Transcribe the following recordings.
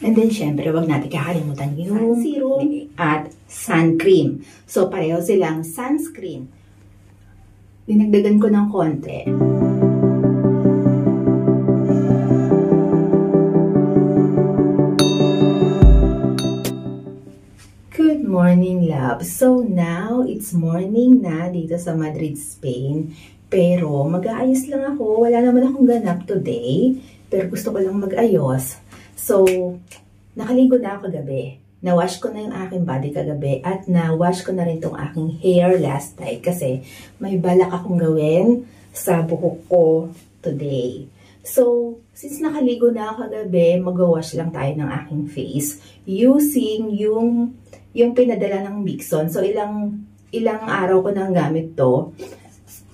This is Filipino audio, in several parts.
And then, syempre, wag natin kakalimutan yung serum at sun cream. So, pareho silang sunscreen. Dinagdagan ko ng konti. Good morning, love. So, now, it's morning na dito sa Madrid, Spain. Pero, mag-aayos lang ako. Wala naman akong ganap today. Pero gusto ko lang mag-ayos. So, nakaligo na ako kagabi. Na-wash ko na yung aking body kagabi at na-wash ko na rin tong aking hair last night kasi may balak akong gawin sa buhok ko today. So, since nakaligo na ako kagabi, mag-wash lang tayo ng aking face using yung pinadala ng Mixon. So, ilang araw ko nang gamit to.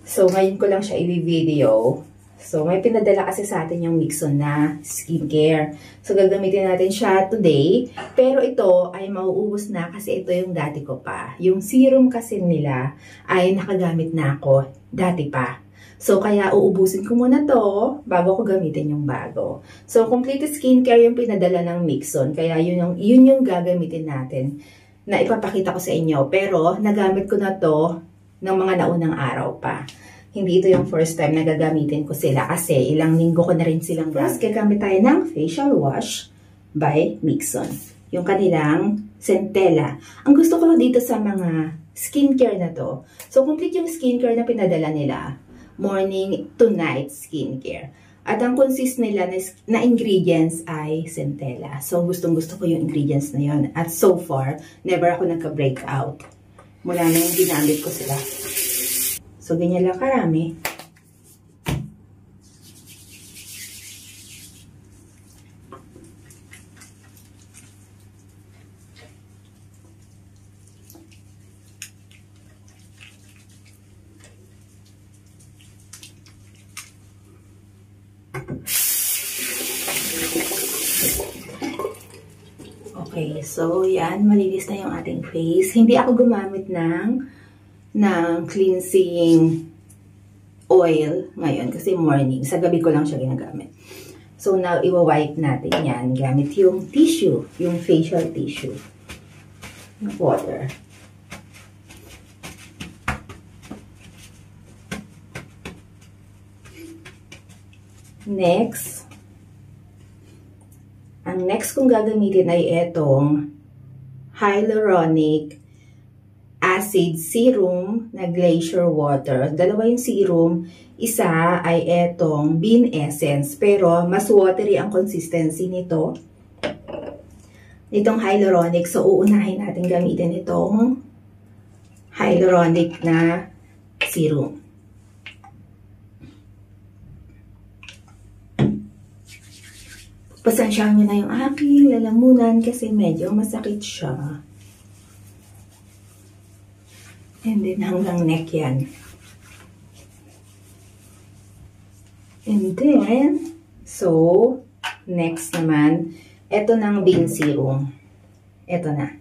So, ngayon ko lang siya i-video. So, may pinadala kasi sa atin yung Mixon na skincare. So, gagamitin natin siya today. Pero ito ay mauubos na kasi ito yung dati ko pa. Yung serum kasi nila ay nakagamit na ako dati pa. So, kaya uubusin ko muna to bago ko gamitin yung bago. So, complete skincare yung pinadala ng Mixon. Kaya yun yung gagamitin natin na ipapakita ko sa inyo. Pero, nagamit ko na to ng mga naunang araw pa. Hindi ito yung first time na gagamitin ko sila kasi ilang linggo ko na rin silang gamit. First, gagamit tayo ng facial wash by Mixon. Yung kanilang Centella. Ang gusto ko dito sa mga skincare na to, so complete yung skincare na pinadala nila. Morning to night skincare. At ang consist nila na ingredients ay Centella. So, gustong-gusto ko yung ingredients na yun. At so far, never ako nagka-breakout. Mula na yung ginamit ko sila. So, ganyan lang karami. Okay, so yan, malinis na yung ating face. Hindi ako gumamit ng cleansing oil ngayon kasi morning. Sa gabi ko lang siya ginagamit. So now, iwa-wipe natin yan gamit yung tissue, yung facial tissue. Water. Next, ang next kong gagamitin ay etong hyaluronic acid serum na glacier water. Dalawa yung serum. Isa ay etong bean essence. Pero mas watery ang consistency nito. Itong hyaluronic. So, uunahin natin gamitin itong hyaluronic na serum. Pasensyahan nyo na yung aking lalamunan kasi medyo masakit siya. And then, hanggang neck yan. And then, so, next naman, eto ng bean serum. Eto na.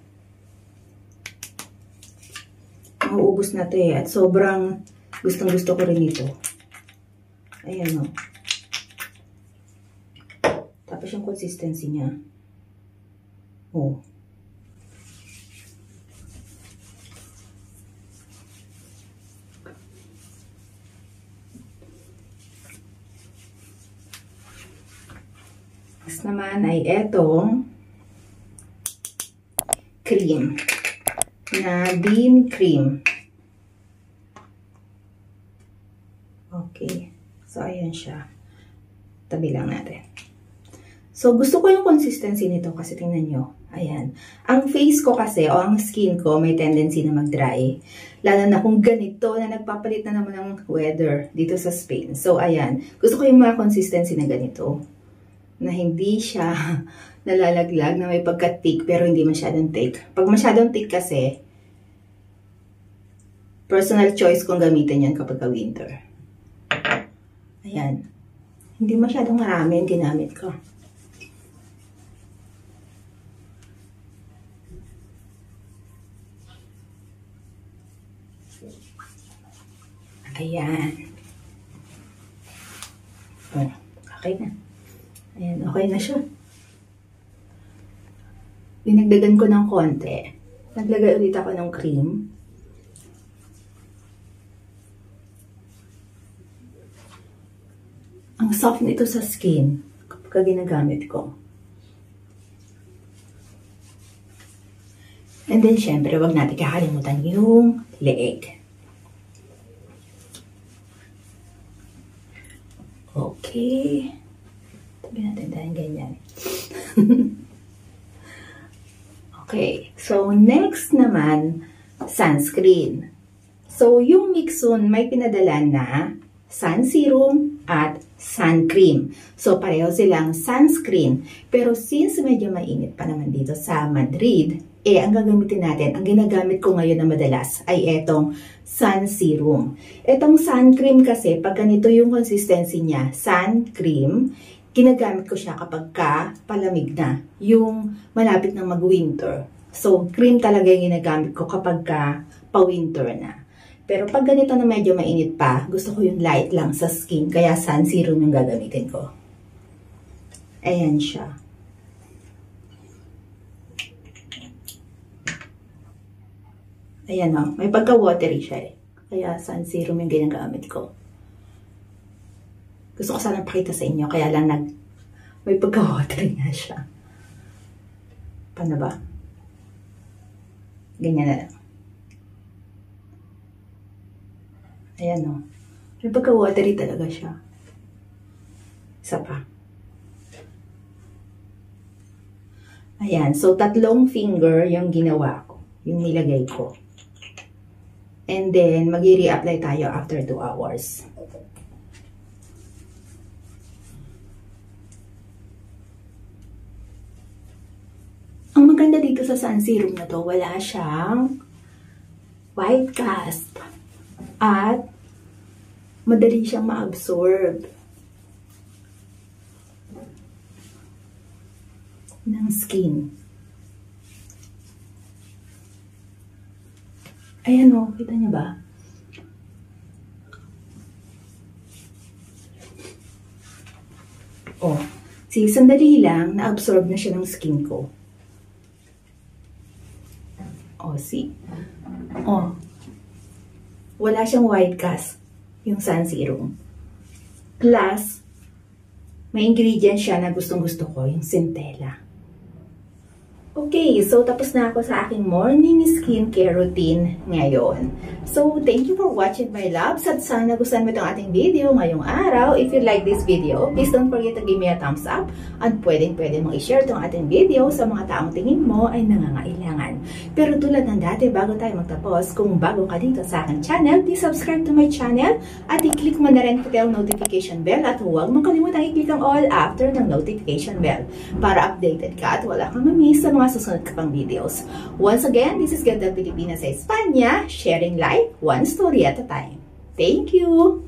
Mauubos na to eh. At sobrang gustong-gusto ko rin ito. Ayan o. Tapos yung consistency niya. Oh. Next naman ay etong cream na bean cream. Okay. So, ayan siya. Tabi lang natin. So, gusto ko yung consistency nito kasi tingnan nyo. Ayan. Ang face ko kasi, o ang skin ko, may tendency na mag-dry. Lalo na kung ganito, na nagpapalit na naman ng weather dito sa Spain. So, ayan. Gusto ko yung mga consistency na ganito. Na hindi siya nalalaglag, na may pagka-thick, pero hindi masyadong thick. Pag masyadong thick kasi, personal choice kong gamitin yan kapag winter. Ayan. Hindi masyadong marami yung ginamit ko. Ayan. Oh, okay na. Ayan, okay na siya. dinagdagan ko ng konti. Naglagay ulit ako ng cream. Ang soft nito sa skin kapag ginagamit ko. And then, syempre, wag natin kakalimutan yung leeg. Okay. Tabi natin dahil ganyan. Okay. So, next naman, sunscreen. So, yung Mixun may pinadala na sun serum at sun cream. So, pareho silang sunscreen. Pero since medyo mainit pa naman dito sa Madrid, ang gagamitin natin, ang ginagamit ko ngayon na madalas ay etong sun serum. Etong sun cream kasi, pag ganito yung consistency niya, sun cream, ginagamit ko siya kapag palamig na, yung malapit na mag-winter. So, cream talaga yung ginagamit ko kapag pa-winter na. Pero pag ganito na medyo mainit pa, gusto ko yung light lang sa skin, kaya sun serum yung gagamitin ko. Ayan siya. Ayan o, may pagka-watery siya eh. Kaya sun serum yung ginagamit ko. Gusto ko sanang pakita sa inyo, kaya lang may pagka-watery nga siya. Paano ba? Ganyan na lang. Ayan o. May pagka-watery talaga siya. Isa pa. Ayan. So, 3 finger yung ginawa ko. Yung nilagay ko. And then, mag-i-reapply tayo after 2 hours. Ang maganda dito sa sun serum na to, wala siyang white cast. At madali siyang ma-absorb ng skin. Ayan o, kita niyo ba? Oh, see, sandali lang, na-absorb na siya ng skin ko. Oh, see. Oh, wala siyang white cast, yung sun serum. Plus, may ingredient siya na gustong-gusto ko, yung centella. Okay, so tapos na ako sa aking morning skincare routine ngayon. So, thank you for watching my loves at sana gustuhan mo itong ating video ngayong araw. If you like this video, please don't forget to give me a thumbs up at pwede mong i-share itong ating video sa mga taong tingin mo ay nangangailangan. Pero tulad ng dati, bago tayo magtapos, kung bago ka dito sa aking channel, please subscribe to my channel at i-click mo na rin ang notification bell at huwag mong kalimutan i-click ang all after ng notification bell para updated ka at wala kang ma-miss sa mga susunod ka pang videos. Once again, this is Ganda Pilipinas sa Espanya, sharing life one story at a time. Thank you!